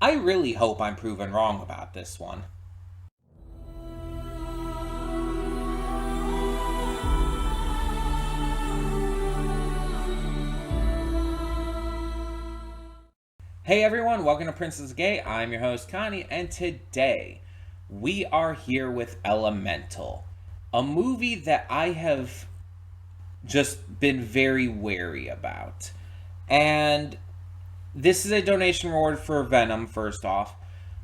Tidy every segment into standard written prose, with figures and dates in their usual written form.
I really hope I'm proven wrong about this one. Hey everyone, welcome to Princess Gay. I'm your host Connie, and today we are here with Elemental, a movie that I have just been very wary about. And this is a donation reward for Venom, first off,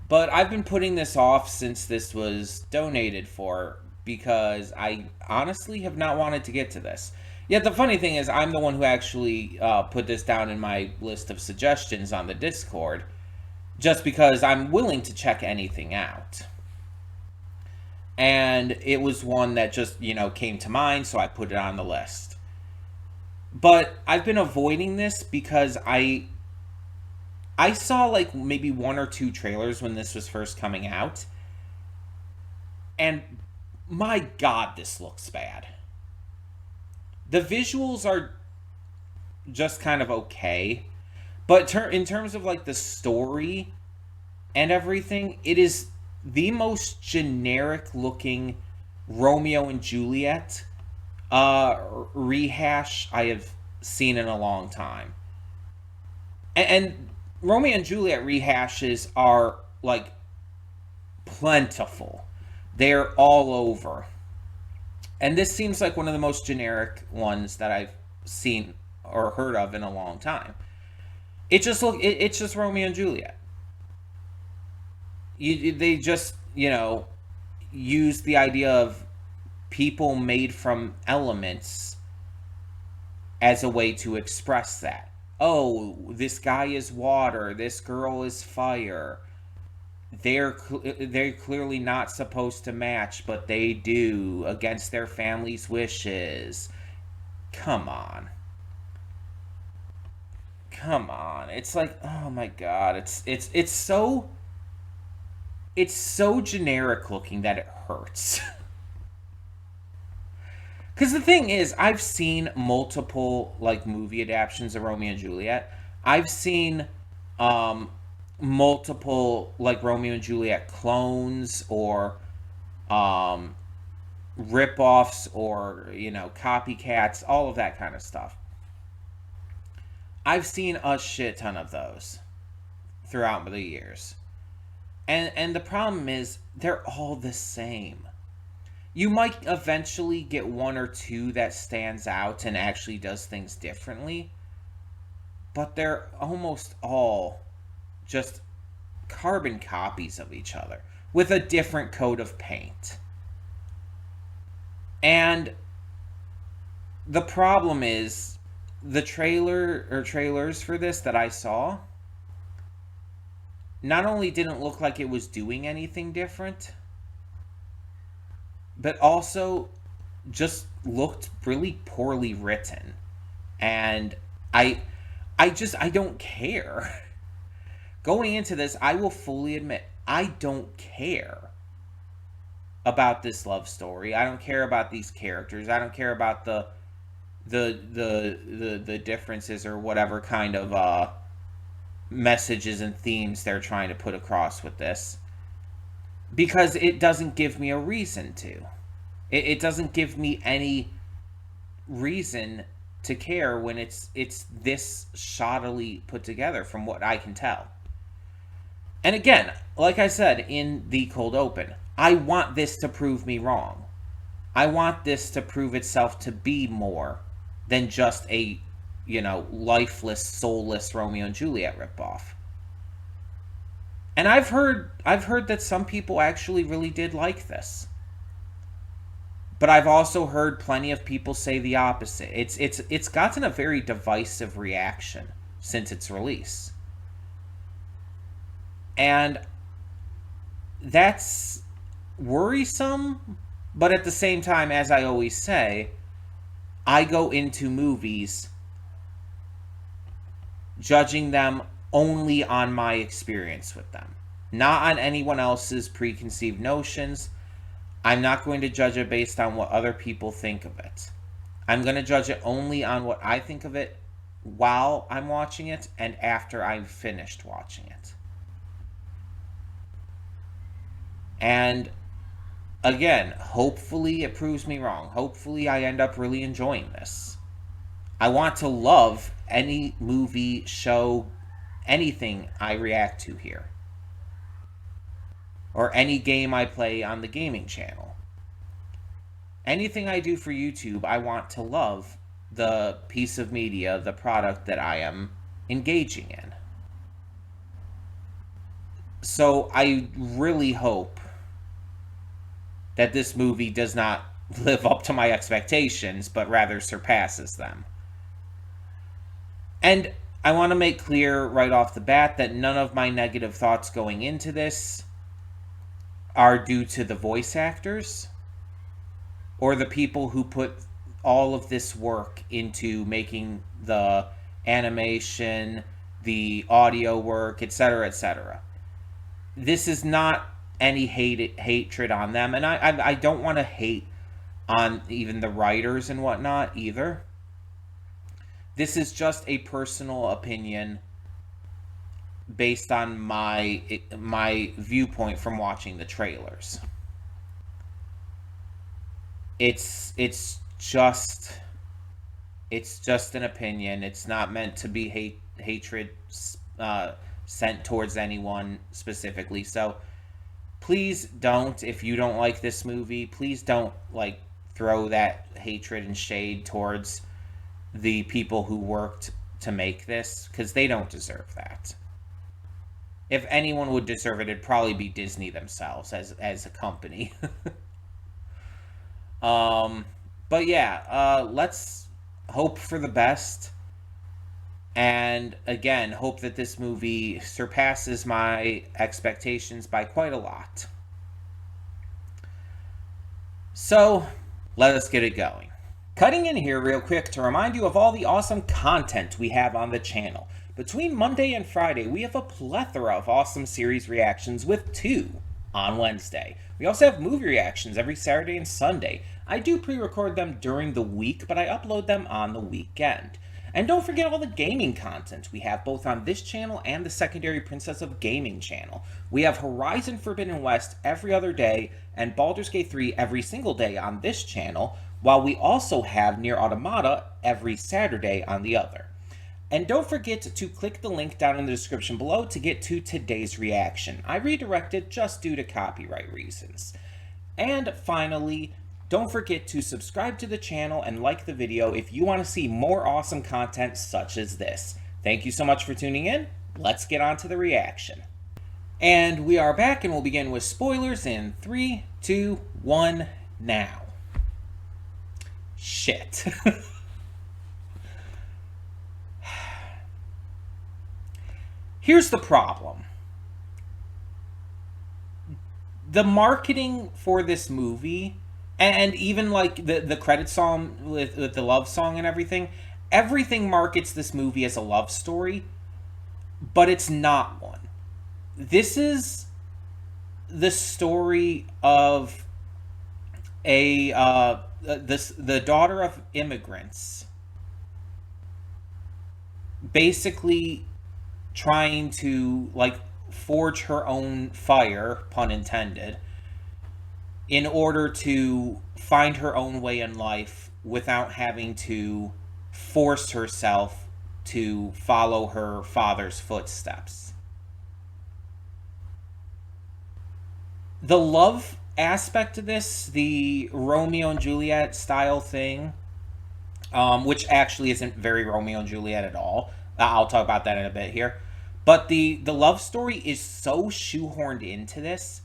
but I've been putting this off since this was donated for because I honestly have not wanted to get to this. Yet the funny thing is, I'm the one who actually put this down in my list of suggestions on the Discord, just because I'm willing to check anything out. And it was one that just, came to mind, so I put it on the list. But I've been avoiding this because I saw like maybe one or two trailers when this was first coming out, and my god, this looks bad. The visuals are just kind of okay, but in terms of like the story and everything, it is the most generic looking Romeo and Juliet rehash I have seen in a long time. And Romeo and Juliet rehashes are like plentiful. They're all over. And this seems like one of the most generic ones that I've seen or heard of in a long time. It's just Romeo and Juliet. They just, use the idea of people made from elements as a way to express that. Oh, this guy is water, this girl is fire. They're clearly not supposed to match, but they do against their family's wishes. Come on. Come on. It's like, oh my god, it's so generic looking that it hurts. Cuz the thing is, I've seen multiple like movie adaptations of Romeo and Juliet. I've seen um multiple like Romeo and Juliet clones or um rip-offs or copycats, all of that kind of stuff. I've seen a shit ton of those throughout the years. And the problem is they're all the same. You might eventually get one or two that stands out and actually does things differently, but they're almost all just carbon copies of each other with a different coat of paint. And the problem is the trailer or trailers for this that I saw not only didn't look like it was doing anything different, but also just looked really poorly written. And I I don't care. Going into this, I will fully admit I don't care about this love story. I don't care about these characters. I don't care about the differences or whatever kind of messages and themes they're trying to put across with this, because it doesn't give me a reason to. It doesn't give me any reason to care when it's this shoddily put together from what I can tell. And again, like I said in the cold open, I want this to prove me wrong. I want this to prove itself to be more than just a, lifeless, soulless Romeo and Juliet ripoff. And I've heard that some people actually really did like this. But I've also heard plenty of people say the opposite. It's gotten a very divisive reaction since its release. And that's worrisome, but at the same time, as I always say, I go into movies judging them only on my experience with them, not on anyone else's preconceived notions. I'm not going to judge it based on what other people think of it. I'm going to judge it only on what I think of it while I'm watching it and after I've finished watching it. And again, hopefully it proves me wrong. Hopefully I end up really enjoying this. I want to love any movie, show, anything I react to here. Or any game I play on the gaming channel. Anything I do for YouTube, I want to love the piece of media, the product that I am engaging in. So I really hope that this movie does not live up to my expectations, but rather surpasses them. And I want to make clear right off the bat that none of my negative thoughts going into this are due to the voice actors or the people who put all of this work into making the animation, the audio work, etc., etc. This is not any hatred on them, and I don't want to hate on even the writers and whatnot either. This is just a personal opinion based on my viewpoint from watching the trailers. It's just an opinion. It's not meant to be hatred sent towards anyone specifically. So please don't, if you don't like this movie, please don't like throw that hatred and shade towards the people who worked to make this, because they don't deserve that. If anyone would deserve it, it'd probably be Disney themselves as a company. But yeah, let's hope for the best. And again, hope that this movie surpasses my expectations by quite a lot. So, let us get it going. Cutting in here real quick to remind you of all the awesome content we have on the channel. Between Monday and Friday, we have a plethora of awesome series reactions with 2 on Wednesday. We also have movie reactions every Saturday and Sunday. I do pre-record them during the week, but I upload them on the weekend. And don't forget all the gaming content we have both on this channel and the Secondary Princess of Gaming channel. We have Horizon Forbidden West every other day and Baldur's Gate 3 every single day on this channel, while we also have Nier Automata every Saturday on the other. And don't forget to click the link down in the description below to get to today's reaction. I redirected just due to copyright reasons. And finally, don't forget to subscribe to the channel and like the video if you want to see more awesome content such as this. Thank you so much for tuning in. Let's get on to the reaction. And we are back, and we'll begin with spoilers in 3, 2, 1, now. Shit. Here's the problem. The marketing for this movie, and even like the credit song with the love song and everything markets this movie as a love story, but it's not one. This is the story of the daughter of immigrants basically trying to like forge her own fire, pun intended, in order to find her own way in life without having to force herself to follow her father's footsteps. The love aspect of this, the Romeo and Juliet style thing, which actually isn't very Romeo and Juliet at all. I'll talk about that in a bit here. But the love story is so shoehorned into this,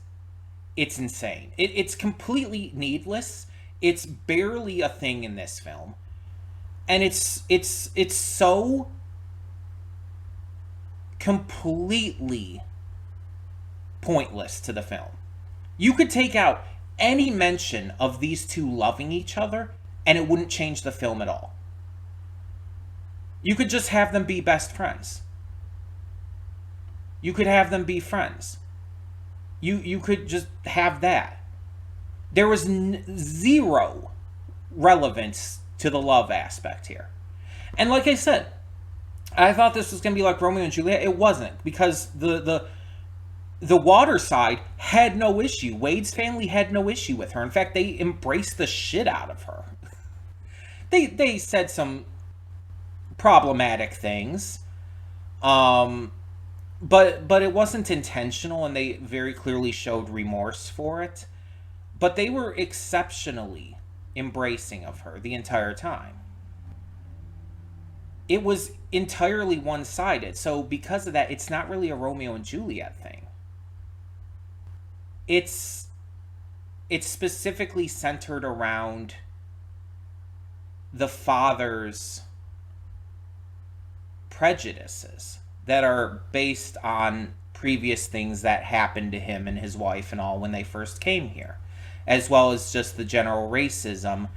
it's insane. It's completely needless. It's barely a thing in this film. And it's so completely pointless to the film. You could take out any mention of these two loving each other, and it wouldn't change the film at all. You could just have them be best friends. You could have them be friends. You could just have that. There was zero relevance to the love aspect here. And like I said, I thought this was going to be like Romeo and Juliet. It wasn't, because the The water side had no issue. Wade's family had no issue with her. In fact, they embraced the shit out of her. They said some problematic things, um, but it wasn't intentional, and they very clearly showed remorse for it. But they were exceptionally embracing of her the entire time. It was entirely one-sided. So because of that, it's not really a Romeo and Juliet thing. It's it's specifically centered around the father's prejudices that are based on previous things that happened to him and his wife and all when they first came here, as well as just the general racism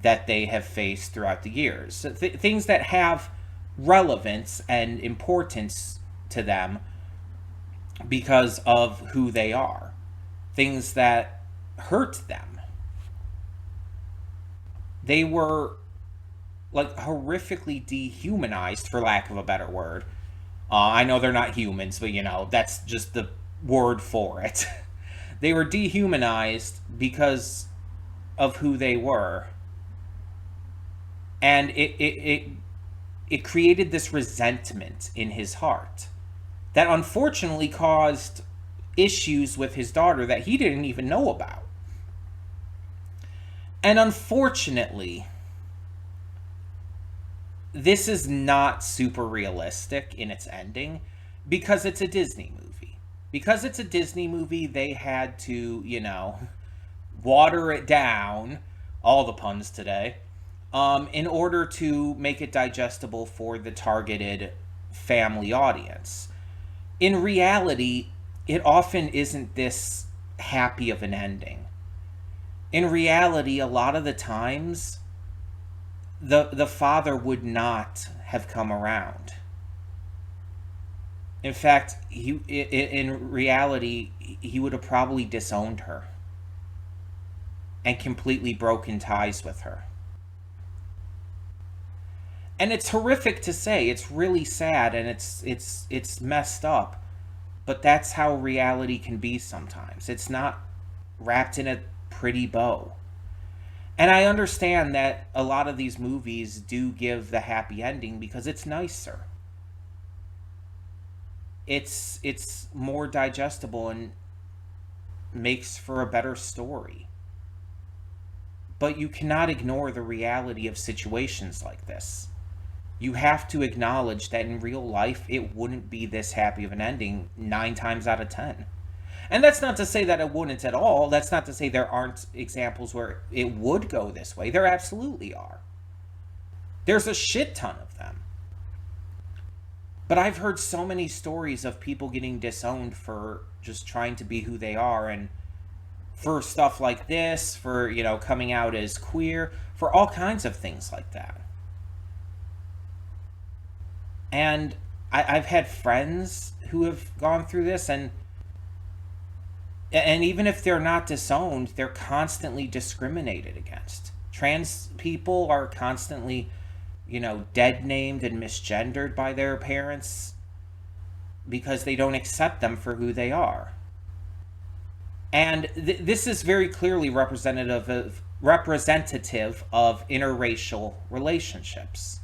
that they have faced throughout the years. So things that have relevance and importance to them because of who they are, things that hurt them. They were like horrifically dehumanized, for lack of a better word. I know they're not humans, but that's just the word for it. They were dehumanized because of who they were. And it created this resentment in his heart that unfortunately caused issues with his daughter that he didn't even know about. And unfortunately, this is not super realistic in its ending because it's a Disney movie. Because it's a Disney movie, they had to, water it down, all the puns today, in order to make it digestible for the targeted family audience. In reality, it often isn't this happy of an ending. In reality, a lot of the times, the father would not have come around. In fact, in reality, he would have probably disowned her and completely broken ties with her. And it's horrific to say. It's really sad, and it's messed up. But that's how reality can be sometimes. It's not wrapped in a pretty bow. And I understand that a lot of these movies do give the happy ending because it's nicer. It's more digestible and makes for a better story. But you cannot ignore the reality of situations like this. You have to acknowledge that in real life, it wouldn't be this happy of an ending 9 times out of 10. And that's not to say that it wouldn't at all. That's not to say there aren't examples where it would go this way. There absolutely are. There's a shit ton of them. But I've heard so many stories of people getting disowned for just trying to be who they are, and for stuff like this, for, coming out as queer, for all kinds of things like that. And I've had friends who have gone through this, and even if they're not disowned, they're constantly discriminated against. Trans people are constantly, dead named and misgendered by their parents because they don't accept them for who they are. And this is very clearly representative of interracial relationships.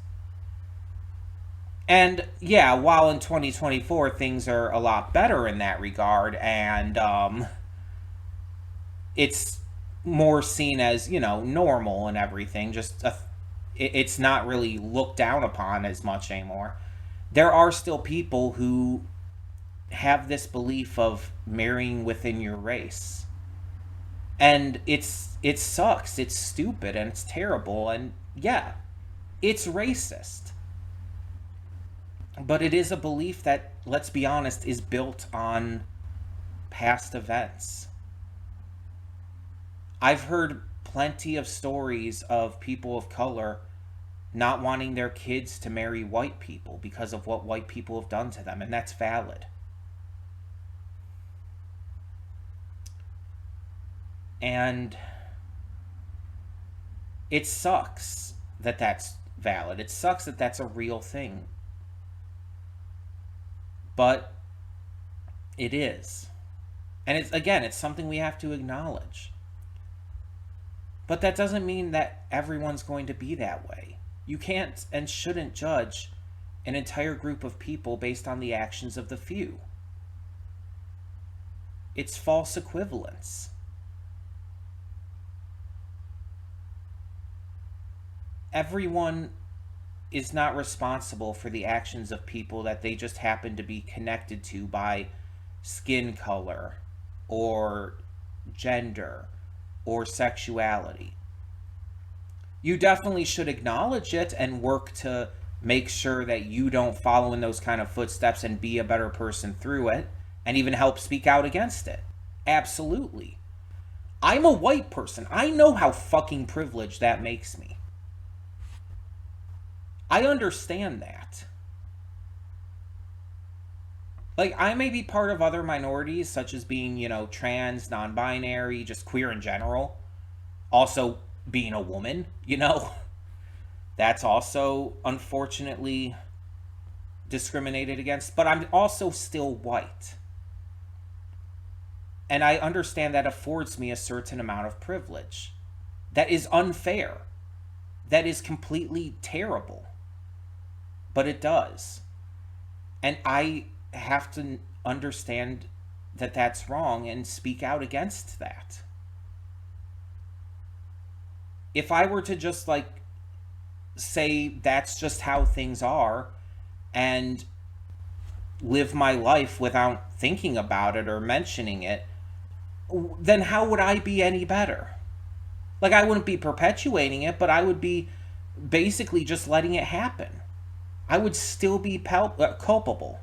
And yeah, while in 2024 things are a lot better in that regard, and it's more seen as, normal and everything, it's not really looked down upon as much anymore. There are still people who have this belief of marrying within your race. And it sucks, it's stupid, and it's terrible, and yeah, it's racist. But it is a belief that, let's be honest, is built on past events. I've heard plenty of stories of people of color not wanting their kids to marry white people because of what white people have done to them, and that's valid. And it sucks that that's valid. It sucks that that's a real thing. But it is. And it's, again, it's something we have to acknowledge. But that doesn't mean that everyone's going to be that way. You can't and shouldn't judge an entire group of people based on the actions of the few. It's false equivalence. Everyone is not responsible for the actions of people that they just happen to be connected to by skin color or gender or sexuality. You definitely should acknowledge it and work to make sure that you don't follow in those kind of footsteps and be a better person through it, and even help speak out against it. Absolutely. I'm a white person. I know how fucking privileged that makes me. I understand that. Like, I may be part of other minorities, such as being, trans, non-binary, just queer in general. Also, being a woman, That's also, unfortunately, discriminated against. But I'm also still white. And I understand that affords me a certain amount of privilege. That is unfair. That is completely terrible. But it does. And I have to understand that that's wrong and speak out against that. If I were to just say that's just how things are and live my life without thinking about it or mentioning it, then how would I be any better? I wouldn't be perpetuating it, but I would be basically just letting it happen. I would still be culpable.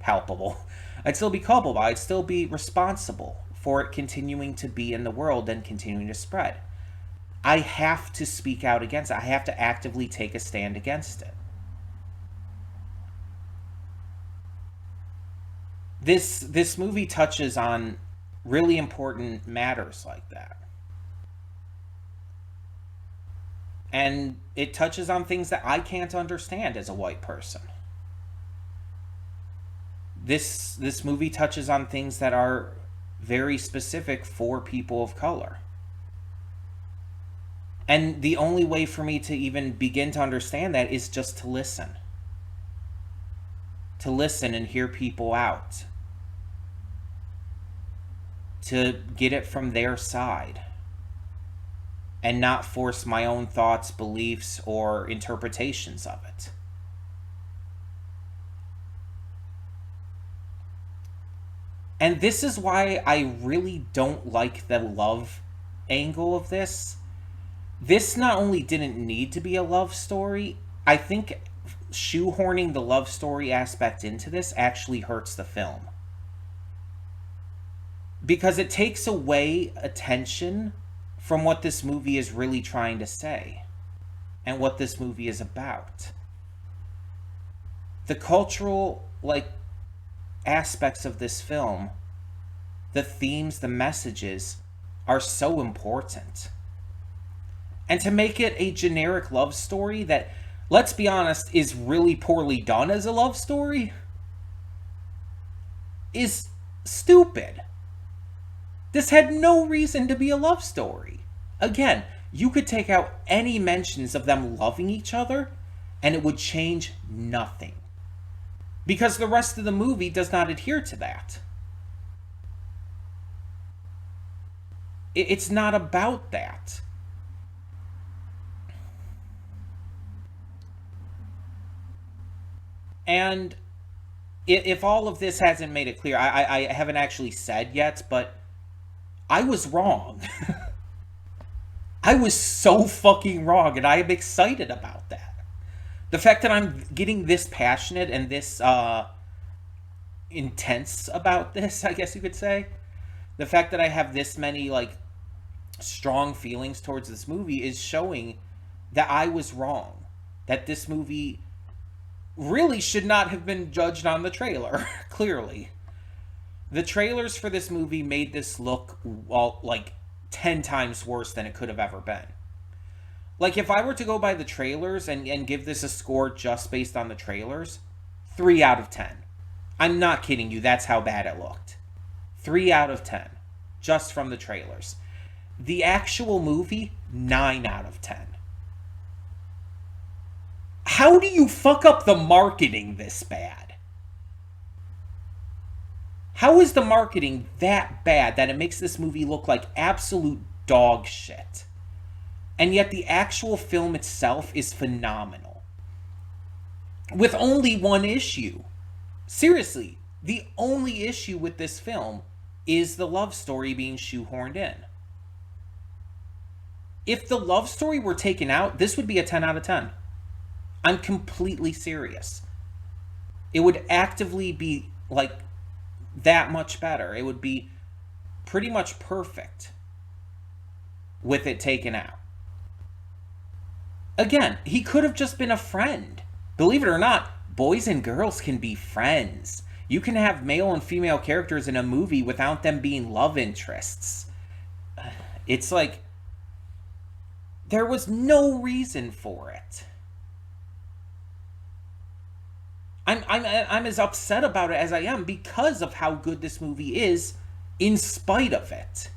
Palpable. I'd still be culpable. I'd still be responsible for it continuing to be in the world and continuing to spread. I have to speak out against it. I have to actively take a stand against it. This movie touches on really important matters like that. And it touches on things that I can't understand as a white person. This movie touches on things that are very specific for people of color. And the only way for me to even begin to understand that is just to listen. To listen and hear people out. To get it from their side. And not force my own thoughts, beliefs, or interpretations of it. And this is why I really don't like the love angle of this. This not only didn't need to be a love story, I think shoehorning the love story aspect into this actually hurts the film. Because it takes away attention from what this movie is really trying to say and what this movie is about. The cultural, aspects of this film, the themes, the messages, are so important. And to make it a generic love story that, let's be honest, is really poorly done as a love story, is stupid. This had no reason to be a love story. Again, you could take out any mentions of them loving each other, and it would change nothing. Because the rest of the movie does not adhere to that. It's not about that. And if all of this hasn't made it clear, I haven't actually said yet, but I was wrong. I was so fucking wrong, and I am excited about that. The fact that I'm getting this passionate and this intense about this, I guess you could say. The fact that I have this many, strong feelings towards this movie is showing that I was wrong. That this movie really should not have been judged on the trailer, clearly. The trailers for this movie made this look, 10 times worse than it could have ever been. If I were to go by the trailers and give this a score just based on the trailers, 3 out of 10. I'm not kidding you, that's how bad it looked. 3 out of 10, just from the trailers. The actual movie, 9 out of 10. How do you fuck up the marketing this bad? How is the marketing that bad that it makes this movie look like absolute dog shit? And yet the actual film itself is phenomenal. With only one issue. Seriously, the only issue with this film is the love story being shoehorned in. If the love story were taken out, this would be a 10 out of 10. I'm completely serious. It would actively be like that much better. It would be pretty much perfect with it taken out. Again, he could have just been a friend. Believe it or not, boys and girls can be friends. You can have male and female characters in a movie without them being love interests. It's like, there was no reason for it. I'm as upset about it as I am because of how good this movie is, in spite of it.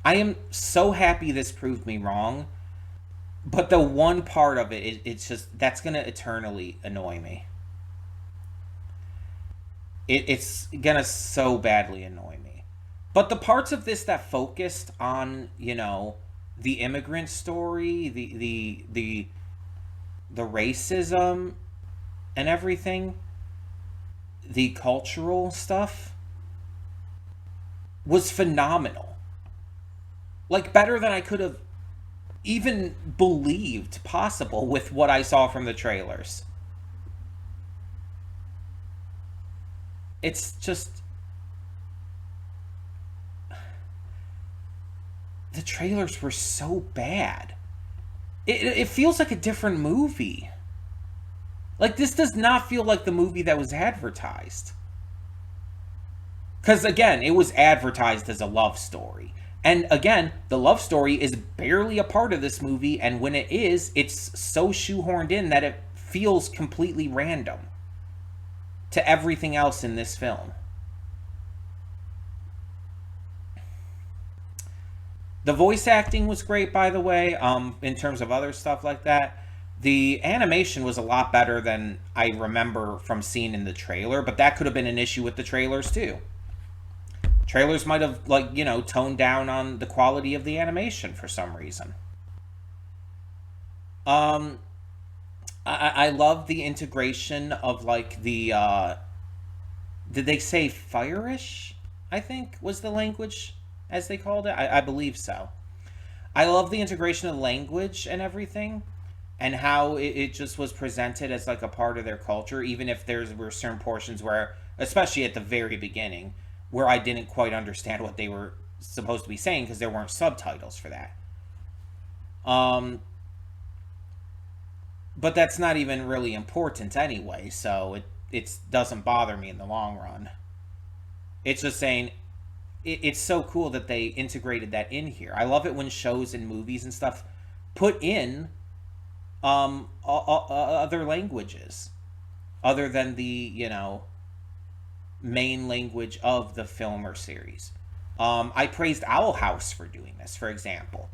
I am so happy this proved me wrong, but the one part of it, it's just, that's going to eternally annoy me. It's going to so badly annoy me. But the parts of this that focused on, you know, the immigrant story, the racism and everything, the cultural stuff, was phenomenal. Like, better than I could have even believed possible with what I saw from the trailers. It's just... the trailers were so bad. It feels like a different movie. Like, this does not feel like the movie that was advertised. Because, again, it was advertised as a love story. And, again, the love story is barely a part of this movie, and when it is, it's so shoehorned in that it feels completely random to everything else in this film. The voice acting was great, by the way, in terms of other stuff like that. The animation was a lot better than I remember from seeing in the trailer, but that could have been an issue with the trailers, too. Trailers might have, like, you know, toned down on the quality of the animation for some reason. I love the integration of, like, the, did they say Fire-ish, I think, was the language, as they called it? I believe so. I love the integration of language and everything, and how it just was presented as, like, a part of their culture, even if there were certain portions where, especially at the very beginning, where I didn't quite understand what they were supposed to be saying because there weren't subtitles for that. But that's not even really important anyway, so it doesn't bother me in the long run. It's just saying, it's so cool that they integrated that in here. I love it when shows and movies and stuff put in other languages other than the, you know, main language of the film or series. I praised Owl House for doing this, for example,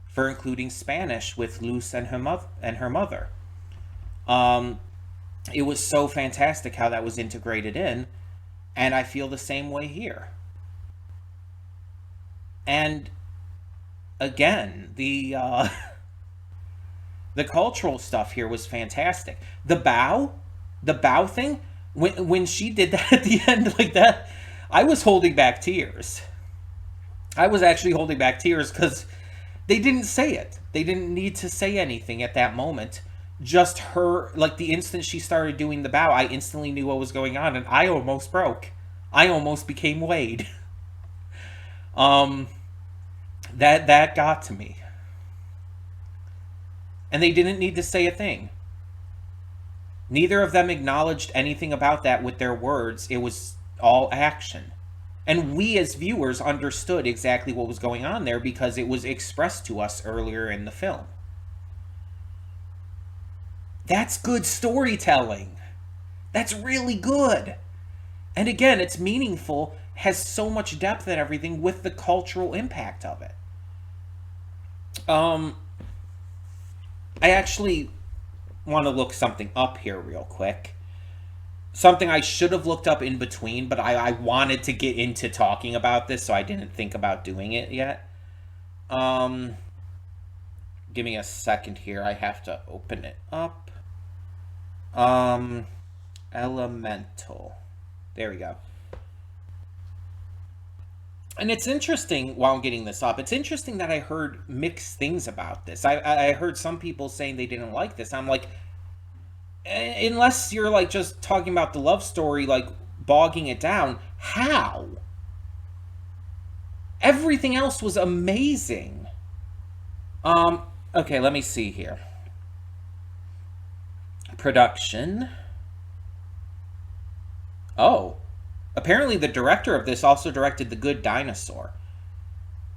for including Spanish with Luz and her mother. It was so fantastic how that was integrated in, and I feel the same way here. And again, the cultural stuff here was fantastic. The bow thing, when she did that at the end like that, I was holding back tears. I was actually holding back tears because they didn't say it. They didn't need to say anything at that moment. Just her, like, the instant she started doing the bow, I instantly knew what was going on, and I almost broke. I almost became Wade. That got to me. And they didn't need to say a thing. Neither of them acknowledged anything about that with their words. It was all action. And we as viewers understood exactly what was going on there because it was expressed to us earlier in the film. That's good storytelling. That's really good. And again, it's meaningful, has so much depth and everything with the cultural impact of it. Um, I actually want to look something up here real quick. Something I should have looked up in between, but I wanted to get into talking about this, so I didn't think about doing it yet. Um, Give me a second here. I have to open it up. Um, Elemental. There we go. And it's interesting, while I'm getting this up, it's interesting that I heard mixed things about this. I heard some people saying they didn't like this. I'm like, unless you're like just talking about the love story, like bogging it down, how? Everything else was amazing. Um, okay, let me see here. Production. Oh, apparently the director of this also directed The Good Dinosaur.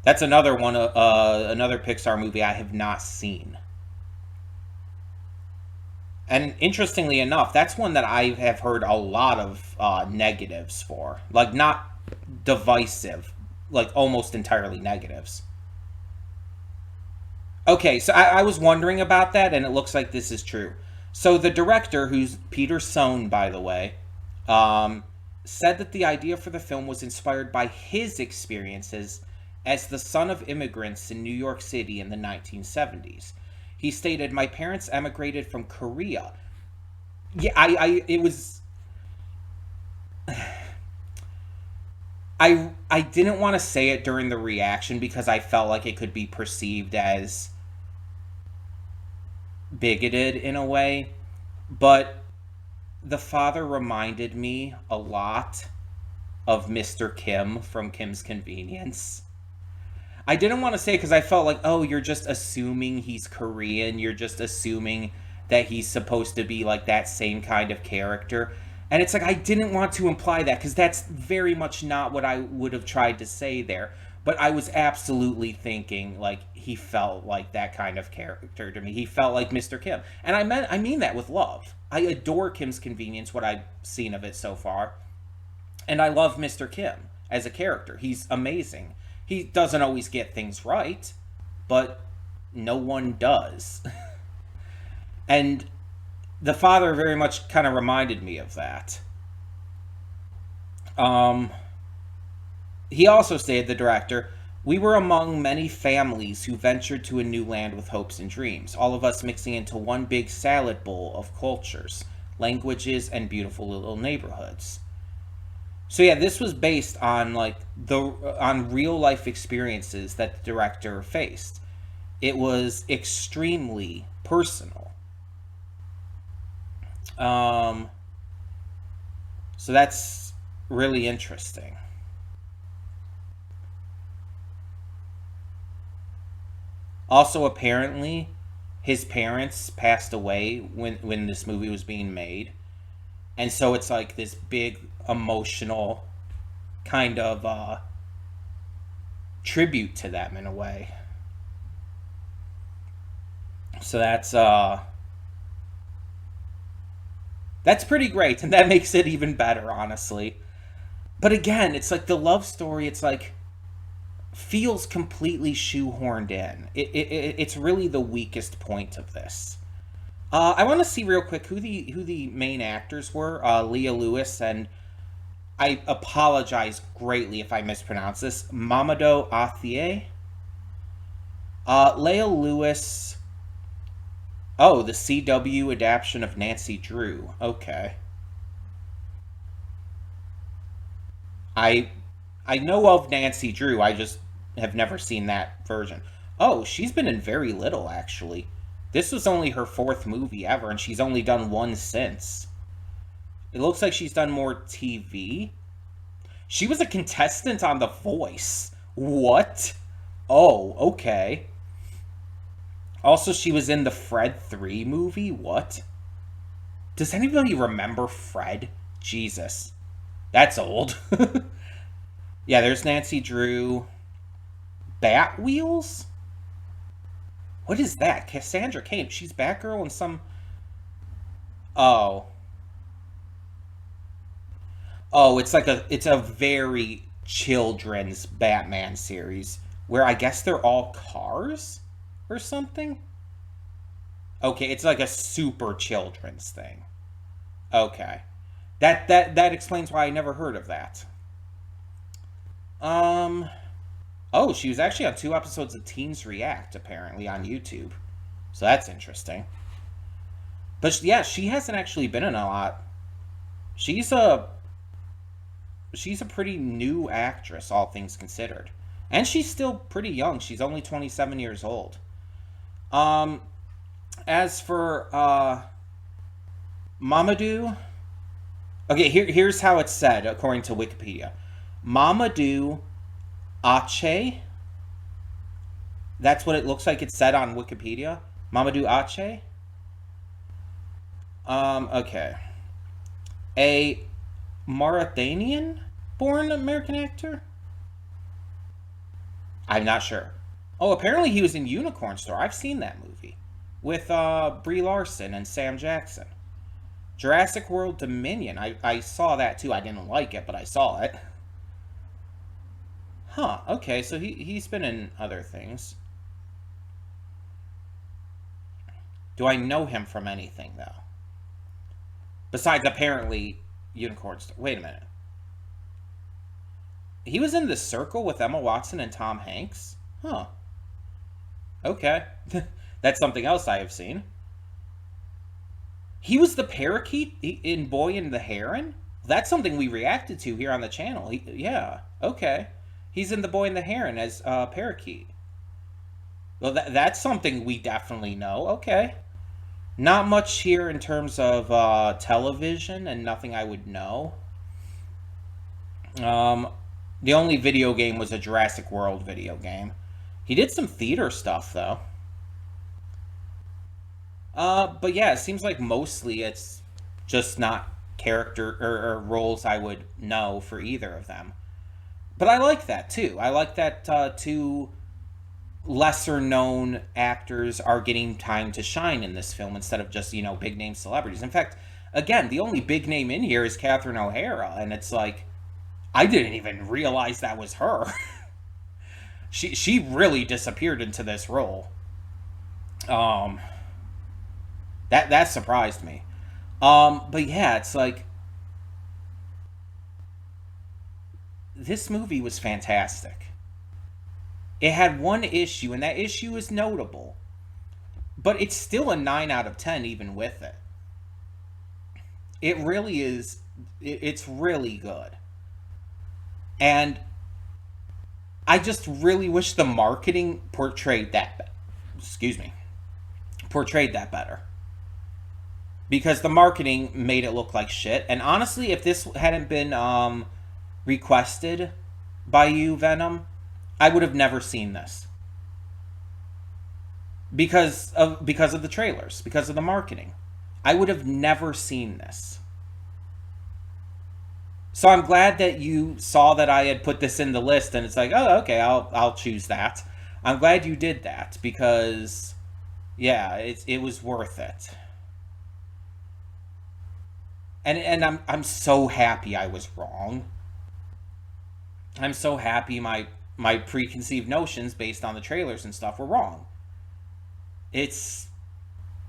That's another one, another Pixar movie I have not seen. And interestingly enough, that's one that I have heard a lot of negatives for. Like, not divisive, like almost entirely negatives. Okay, so I was wondering about that, and it looks like this is true. So the director, who's Peter Sohn, by the way, um, said that the idea for the film was inspired by his experiences as the son of immigrants in New York City in the 1970s. He stated, "My parents emigrated from Korea." Yeah, it was. I didn't want to say it during the reaction because I felt like it could be perceived as bigoted in a way, but the father reminded me a lot of Mr. Kim from Kim's Convenience. I didn't want to say it because I felt like, oh, you're just assuming he's Korean. You're just assuming that he's supposed to be like that same kind of character. And it's like, I didn't want to imply that because that's very much not what I would have tried to say there. But I was absolutely thinking like he felt like that kind of character to me. He felt like Mr. Kim. And I mean that with love. I adore Kim's Convenience, what I've seen of it so far. And I love Mr. Kim as a character. He's amazing. He doesn't always get things right, but no one does. And the father very much kind of reminded me of that. Um, he also stated, the director, "We were among many families who ventured to a new land with hopes and dreams, all of us mixing into one big salad bowl of cultures, languages, and beautiful little neighborhoods." So yeah, this was based on like the on real life experiences that the director faced. It was extremely personal. Um, so that's really interesting. Also, apparently, his parents passed away when this movie was being made, and so it's like this big emotional kind of tribute to them in a way. So that's pretty great, and that makes it even better, honestly. But again, it's like the love story. It's like feels completely shoehorned in. It's really the weakest point of this. I want to see real quick who the main actors were. Leah Lewis and I apologize greatly if I mispronounce this. Mamadou Athie. Leah Lewis. Oh, the CW adaptation of Nancy Drew. Okay. I I know of Nancy Drew. I just have never seen that version. Oh, she's been in very little actually. This was only her fourth movie ever, and she's only done one since. It looks like she's done more TV. She was a contestant on The Voice. What? Oh, okay. Also, she was in the Fred 3 movie. What? Does anybody remember Fred? Jesus. That's old. Yeah, there's Nancy Drew. Bat Wheels? What is that? Cassandra Cain. She's Batgirl in some. Oh. Oh, it's a very children's Batman series where I guess they're all cars or something. Okay, it's like a super children's thing. Okay. That explains why I never heard of that. Um oh, she was actually on 2 episodes of Teens React apparently on YouTube. So that's interesting. But yeah, she hasn't actually been in a lot. She's a she's a pretty new actress, all things considered. And she's still pretty young. She's only 27 years old. Um, as for Mamadou, okay, here's how it's said according to Wikipedia. Mamadou Ache. That's what it looks like it's said on Wikipedia. Mamadou Ache. Okay. A Mauritanian born American actor? I'm not sure. Oh, apparently he was in Unicorn Store. I've seen that movie with Brie Larson and Sam Jackson. Jurassic World Dominion. I saw that too. I didn't like it, but I saw it. Huh. Okay, so he's been in other things. Do I know him from anything though? Besides apparently Unicorn Store. Wait a minute. He was in The Circle with Emma Watson and Tom Hanks? Huh. Okay. That's something else I have seen. He was the parakeet in Boy and the Heron? That's something we reacted to here on the channel. Yeah. Okay. He's in The Boy and the Heron as parakeet. Well, that's something we definitely know. Okay. Not much here in terms of television and nothing I would know. The only video game was a Jurassic World video game. He did some theater stuff though. But yeah, it seems like mostly it's just not character or roles I would know for either of them. But I like that too. I like that two lesser known actors are getting time to shine in this film instead of just, big name celebrities. In fact, again, the only big name in here is Catherine O'Hara, and it's like, I didn't even realize that was her. She really disappeared into this role. Um, that surprised me. But yeah, it's like this movie was fantastic. It had one issue, and that issue is notable, but it's still a 9 out of 10 even with it. It really is. It's really good. And I just really wish the marketing portrayed that. Excuse me. Portrayed that better. Because the marketing made it look like shit. And honestly, if this hadn't been requested by you, Venom, I would have never seen this. Because of the trailers, because of the marketing. I would have never seen this. So I'm glad that you saw that I had put this in the list and it's like, "Oh, okay, I'll choose that." I'm glad you did that because yeah, it was worth it. And I'm so happy I was wrong. I'm so happy my preconceived notions based on the trailers and stuff were wrong. It's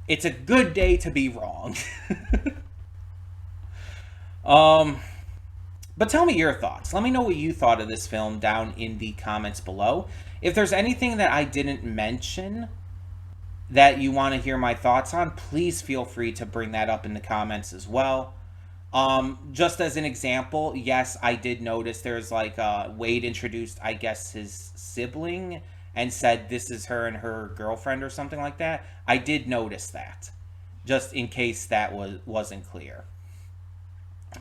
it's a good day to be wrong. um but tell me your thoughts. Let me know what you thought of this film down in the comments below. If there's anything that I didn't mention that you want to hear my thoughts on, please feel free to bring that up in the comments as well. Just as an example, yes, I did notice there's like Wade introduced, I guess, his sibling and said this is her and her girlfriend or something like that. I did notice that, just in case that wasn't clear.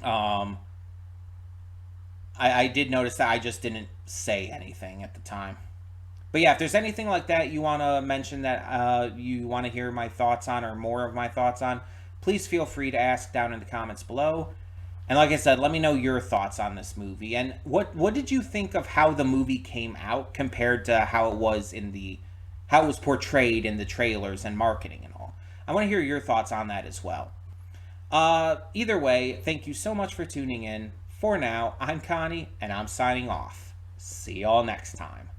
Um, I did notice that. I just didn't say anything at the time. But yeah, if there's anything like that you want to mention that you want to hear my thoughts on or more of my thoughts on, please feel free to ask down in the comments below. And like I said, let me know your thoughts on this movie. And what did you think of how the movie came out compared to how it was how it was portrayed in the trailers and marketing and all? I want to hear your thoughts on that as well. Either way, thank you so much for tuning in. For now, I'm Connie, and I'm signing off. See y'all next time.